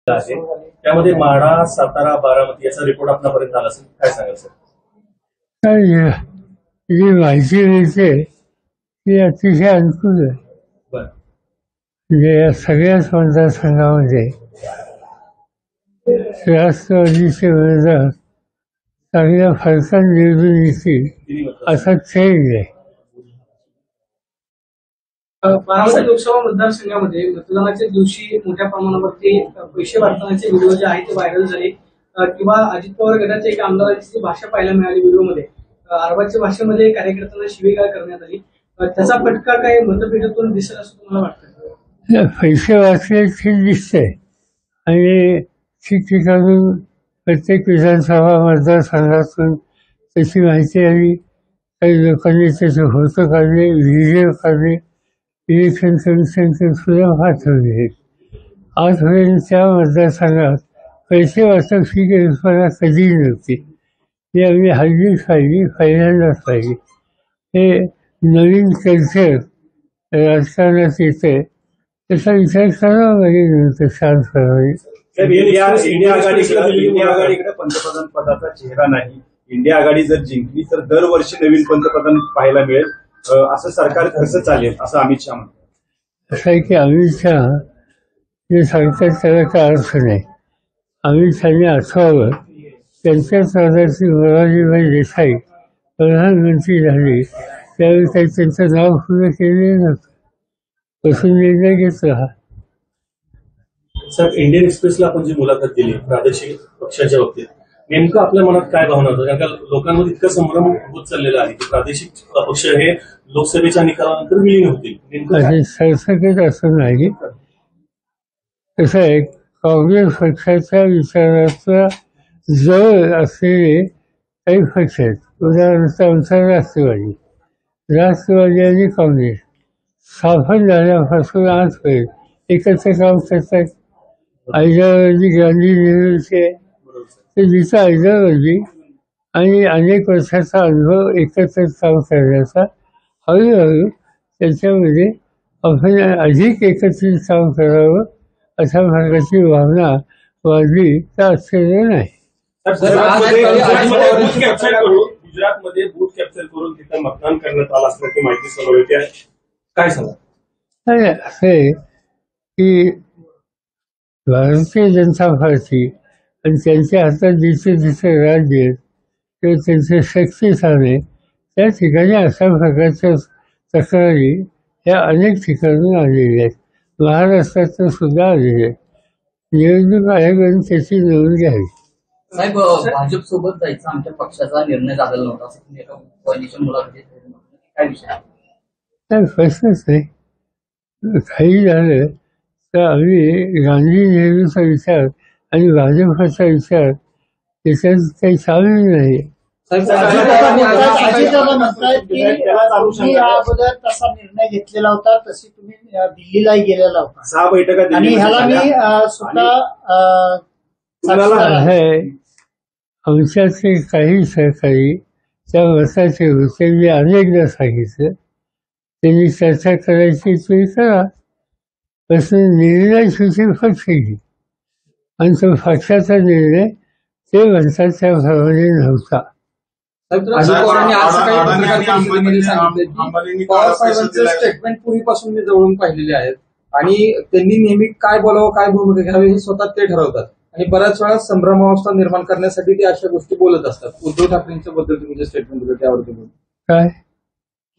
आहे त्यामध्ये माढा, सातारा, बारामती याचा रिपोर्ट आपल्यापर्यंत आला असेल, काय सांगाल सर? काय जी माहिती मिळते ती अतिशय अनुकूल आहे. बरं. म्हणजे या सगळ्याच मतदारसंघामध्ये राष्ट्रवादीचे उमेदवार चांगल्या फरकाने निवडून येतील असा ट्रेंड आहे. बारामती लोकसभा मतदारसंघामध्ये मतदानाच्या दिवशी मोठ्या प्रमाणावरती पैसे वाटण्याचे व्हिडिओ जे आहेत ते व्हायरल झाले किंवा अजित पवार गटाच्या एका आमदाराची भाषा पाहायला मिळाली व्हिडिओमध्ये. अरबाच्या भाषेमध्ये कार्यकर्त्यांना शिवीगाळ करण्यात आली. त्याचा फटका काय मतपेटीतून दिसेल असं तुम्हाला वाटतं? पैसे वाचले ठीक दिसतंय आणि ठिकठिकाणून प्रत्येक विधानसभा मतदारसंघातून त्याची माहिती आली. काही लोकांनी त्याचे फोटो काढले, व्हिडिओ काढले, इलेक्शन कमिशनचे सुद्धा पाठवले. आजपर्यंत त्या मतदारसंघात पैसे वाचक ही कल्पना कधी नव्हती. ही आम्ही हल्लीच पहिल्यांदाच पाहिली. हे नवीन कल्चर राजकारणात येते त्याचा विचार करावा लागेल नंतर शांतपणे. इंडिया आघाडीकडे पंतप्रधान पदाचा चेहरा नाही. इंडिया आघाडी जर जिंकली तर दरवर्षी नवीन पंतप्रधान पाहायला मिळेल. असं सरकार कसं चालेल असं अमित शहा म्हणतात. असं आहे की अमित शहा जे सांगतात त्याला काय अर्थ नाही. अमित शहाने आठवावं त्यांच्याच राज्याची मोरारजीभाई देसाई प्रधानमंत्री झाली त्यावेळी काही त्यांचं नाव पूर्ण केलेलं नव्हतं. बसून निर्णय घेत राहा. सर, इंडियन एक्सप्रेसला आपण जी मुलाखत दिली प्रादेशिक पक्षाच्या बाबतीत, नेमकं आपल्या मनात काय भावना होतं? कारण का लोकांमध्ये इतका संभ्रम होत चाललेला आहे की प्रादेशिक पक्ष हे लोकसभेच्या निकालानंतर विलीन होतील. सरसकट असं नाही. कसं आहे, काँग्रेस पक्षाच्या विचाराचा जवळ असलेले काही पक्ष आहेत. उदाहरणार्थ आमचा राष्ट्रवादी आणि काँग्रेस स्थापन झाल्यापासून आजपर्यंत एकत्र काम करतात. आयडिओलॉजी गांधी नेहरूची आहे, ते जिचं आयडिओलॉजी आणि अनेक वर्षाचा अनुभव एकत्र काम करण्याचा हळूहळू त्याच्यामध्ये आपण अधिक एकत्रित काम करावं अशा प्रकारची भावना वाढली तर आश्चर्य नाही. गुजरातमध्ये बूथ कॅप्चर करून तिथं मतदान करण्यात आलं असल्याची माहिती समोर येते, काय सांगा? असं आहे की भारतीय जनता पार्टी आणि त्यांच्या हातात जिथे जिथे राज्य किंवा त्यांचे शक्तिस्थाने त्या ठिकाणी अशा प्रकारच्या तक्रारी ह्या अनेक ठिकाणून आलेल्या आहेत. महाराष्ट्रात सुद्धा आलेले आहेत. निवडणूक आयोगाने त्याची नोंद घ्यावी. साहेब, भाजप सोबत जायचा आमच्या पक्षाचा निर्णय झालेला नव्हता असं तुम्ही एका कोalition मुलाखतीत काय विषय? काय प्रश्नच नाही. काही झालं तर आम्ही गांधी नेहरूचा विचार आणि भाजपचा विचार त्याच्यात काही सामील नाही. अगोदर तसा निर्णय घेतलेला होता, तशी तुम्ही दिल्लीलाही गेलेला होता. 6 बैठका आणि ह्याला मी स्वतः आहे. आमच्याचे काही सहकारी त्या मताचे होते. मी अनेकदा सांगितलं त्यांनी चर्चा करायची तुम्ही करा. तसं निर्णय सुचेल पक्ष घेईल आणि तो पक्षाचा निर्णय ते म्हणतात त्याप्रमाणे नव्हता. स्टेटमेंट पूर्वीपासून मी जवळून पाहिलेले आहेत आणि त्यांनी नेहमी काय बोलावं काय भूमिका घ्यावी हे स्वतः ते ठरवतात आणि बऱ्याच वेळा संभ्रमावस्था निर्माण करण्यासाठी ते अशा गोष्टी बोलत असतात. उद्धव ठाकरेंच्या बद्दल तुम्ही जे स्टेटमेंट दिलं त्यावरती काय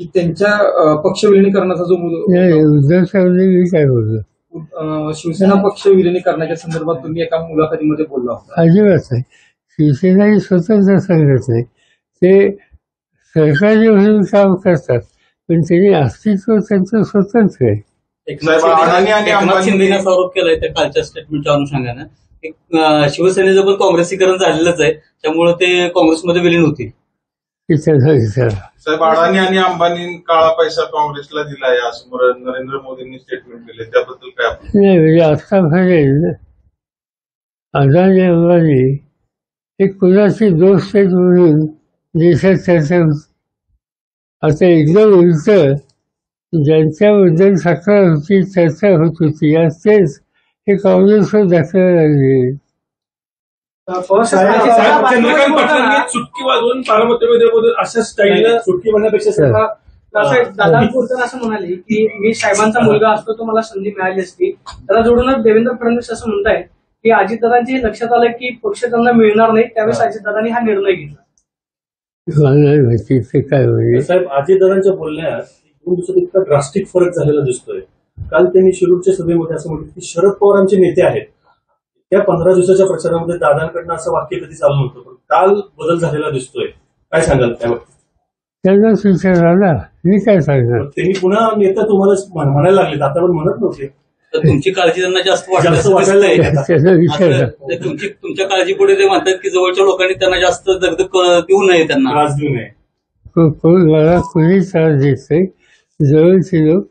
की त्यांच्या पक्ष विलिनीकरणाचा जो उद्धव ठाकरे काय बोलतो शिवसेना पक्ष विलिनीकरणाच्या संदर्भात तुम्ही एका मुलाखतीमध्ये बोलला होता. अजिबात नाही. शिवसेना ही स्वतंत्र संघटना आहे. ते सरकारी म्हणून काम करतात पण त्यांनी अस्तित्व त्यांचं स्वतंत्र आहे. एकनाथ शिंदेने आरोप केलाय त्या कालच्या स्टेटमेंटच्या अनुषंगानं शिवसेनेचं पण काँग्रेसीकरण झालेलंच आहे त्यामुळे ते काँग्रेसमध्ये विलीन होतील. साहेब, अडाणी आणि अंबानी काळा पैसा काँग्रेसला दिलाय असं नरेंद्र मोदींनी स्टेटमेंट दिले, त्याबद्दल काय? नाही, म्हणजे आतापर्यंत अडाणी अंबानी हे कुणाची दोस्त आहेत म्हणून देशात चर्चा होती. आता एकदम उलट ज्यांच्याबद्दल तक्रार होती, चर्चा होत होती, आज तेच हे काँग्रेसवर दाखवायला लागले. पवार साहेब, साहेब, भाजपला चंद्रकांत बोलताना पाटलांनी चुटकी वाजवून बारामतीमध्ये बोलून अशा स्टाईलनं चुटकी म्हणण्यापेक्षा स्वतः दादा बोलताना असं म्हणाले की मी साहेबांचा मुलगा असतो तो मला संधी मिळाली असती. त्याला जोडूनच देवेंद्र फडणवीस असं म्हणतायत की अजितदादांचे लक्षात आलं की पक्ष त्यांना मिळणार नाही, त्यावेळेस अजितदादांनी हा निर्णय घेतला. मला नाही माहिती ते काय म्हणजे. साहेब, अजितदादांच्या बोलण्यात 2 दिवसात इतका ड्रास्टिक फरक झालेला दिसतोय. काल त्यांनी शिरूरच्या सभेमध्ये असं म्हटलं की शरद पवार आमचे नेते आहेत. त्या 15 दिवसाच्या प्रचारामध्ये दादांकडनं असं वाक्य कधी चालू नव्हतं, पण काल बदल झालेला दिसतोय. काय सांगाल त्यावर? त्यांनाच विचारला ना, मी काय सांगणार. त्यांनी पुन्हा नेता तुम्हाला म्हणायला लागले, आता पण म्हणत नव्हते. तर तुमची काळजी त्यांना जास्त जास्त वाटत वाटायला लागली. त्यांना विचारला. तुमच्या काळजीपुढे ते म्हणतात की जवळच्या लोकांनी त्यांना जास्त दगदग देऊ नये, त्यांना त्रास देऊ नये. मला कोणी त्रास देत नाही. जवळची लोक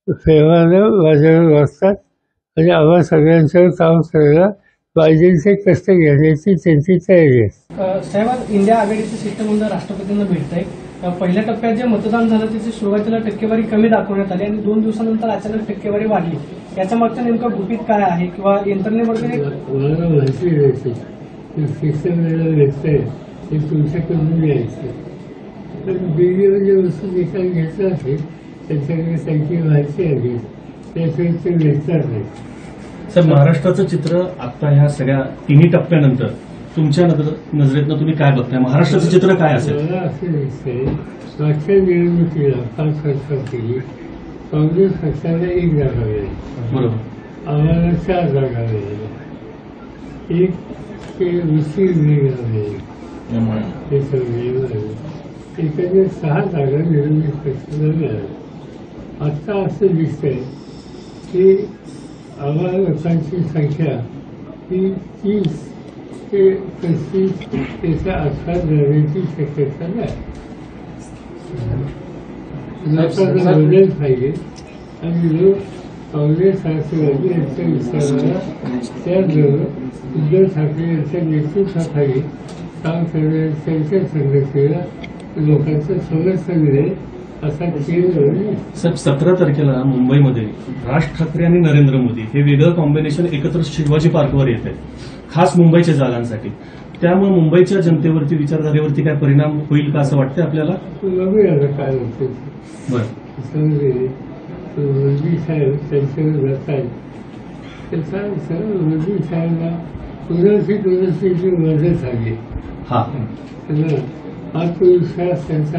प्रेमानं माझ्यावर वाचतात आणि आम्हा सगळ्यांच्यावर काम करायला पाहिजे ते कष्ट घेण्याची त्यांची तयारी आहे. साहेब, आज इंडिया आघाडीचं शिष्टमंडळ राष्ट्रपतींना भेटतंय. पहिल्या टप्प्यात जे मतदान झालं त्याची सुरुवातीला टक्केवारी कमी दाखवण्यात आली आणि 2 दिवसानंतर अचानक टक्केवारी वाढली. याच्या मागचं नेमकं गुपित काय आहे किंवा यंत्रणेवरती मला माहिती द्यायची शिक्षण भेटतंय ते तुमच्याकडून यायचं. पण दिल्लीमध्ये वस्तू निकाल घेतला असेल त्यांच्याकडे त्यांची माहिती आली, त्याशिवाय ते भेटणार नाही. सर, महाराष्ट्राचं चित्र आता ह्या सगळ्या 3 टप्प्यानंतर तुमच्या नजरेतनं तुम्ही काय बघताय? महाराष्ट्राचं चित्र काय असेल? मला असं दिसतंय, मागच्या निवडणुकीला 5 वर्षापूर्वी काँग्रेस पक्षाला 1 जागा मिळाली, बरोबर. आम्हाला 4 जागा मिळाल्या. एक ते मुस्लिम लीगला मिळाली, ते सगळे एखाद्या 6 जागा निवडणूक पक्षाला मिळाल्या. आत्ता असं दिसतंय की आम्हाला लोकांची संख्या ही 30 ते 35 त्याच्या आसपास जाण्याची शक्यता नाही. लोकांना बदल पाहिजे आणि लोक काँग्रेस राष्ट्रवादी यांच्या विचाराला त्याचबरोबर उद्धव ठाकरे यांच्या नेतृत्वाखाली काम करण्याच्या त्यांच्या संघटनेला लोकांचं समर्थन मिळेल असा केंद्र. साहेब, 17 तारखेला मुंबईमध्ये राज ठाकरे आणि नरेंद्र मोदी हे वेगळं कॉम्बिनेशन एकत्र शिवाजी पार्कवर येत आहे, खास मुंबईच्या जागांसाठी. त्यामुळे मुंबईच्या जनतेवरती, विचारधारेवरती काय परिणाम होईल का असं वाटतंय आपल्याला? बघूया काय होतं. बरं. समजे मोदी साहेब त्यांच्यावर जात आहेत, त्याचा मोदी साहेबांना कोणाची मदत झाली. हा, त्यांना आत्मविश्वास त्यांचा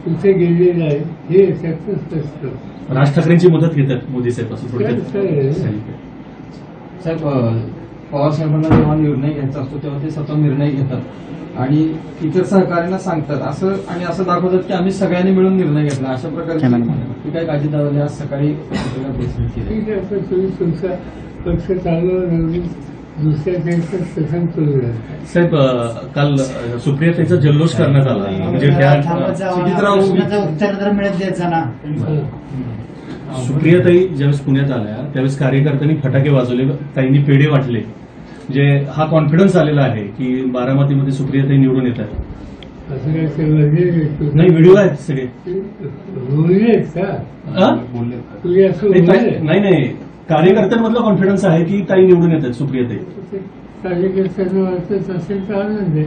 कुठे गेलेला आहे हे याच्यातून स्पष्ट. राज ठाकरेंची मदत घेतात मोदी साहेब असं थोडक्यात. साहेब, पवार साहेबांना जेव्हा निर्णय घ्यायचा असतो तेव्हा ते स्वतः निर्णय घेतात आणि इतर सहकार्यांना सांगतात असं दाखवतात की आम्ही सगळ्यांनी मिळून निर्णय घेतला. अशा प्रकारची काय काळजी दाखवली आज सकाळी ठीक आहे. पण तुम्ही तुमचा पक्ष चालू दुसऱ्या देशात प्रथम करू. साहेब, काल सुप्रियाताईचा जल्लोष करण्यात आला, म्हणजे त्या उत्तर तर मिळत द्यायचं ना. सुप्रियाताई ज्यावेळेस पुण्यात आल्या त्यावेळेस कार्यकर्त्यांनी फटाके वाजवले, ताईंनी पेढे वाटले. म्हणजे हा कॉन्फिडन्स आलेला आहे की बारामतीमध्ये सुप्रियाताई निवडून येत आहेत. असं काय नाही, व्हिडिओ आहेत सगळे. बोललेत का हा? तुम्ही असं नाही, कार्यकर्त्यांमधला कॉन्फिडन्स आहे की ताई निवडून येत आहेत सुप्रियाताई. कार्यकर्त्यांना वाटत असेल तर आनंद आहे.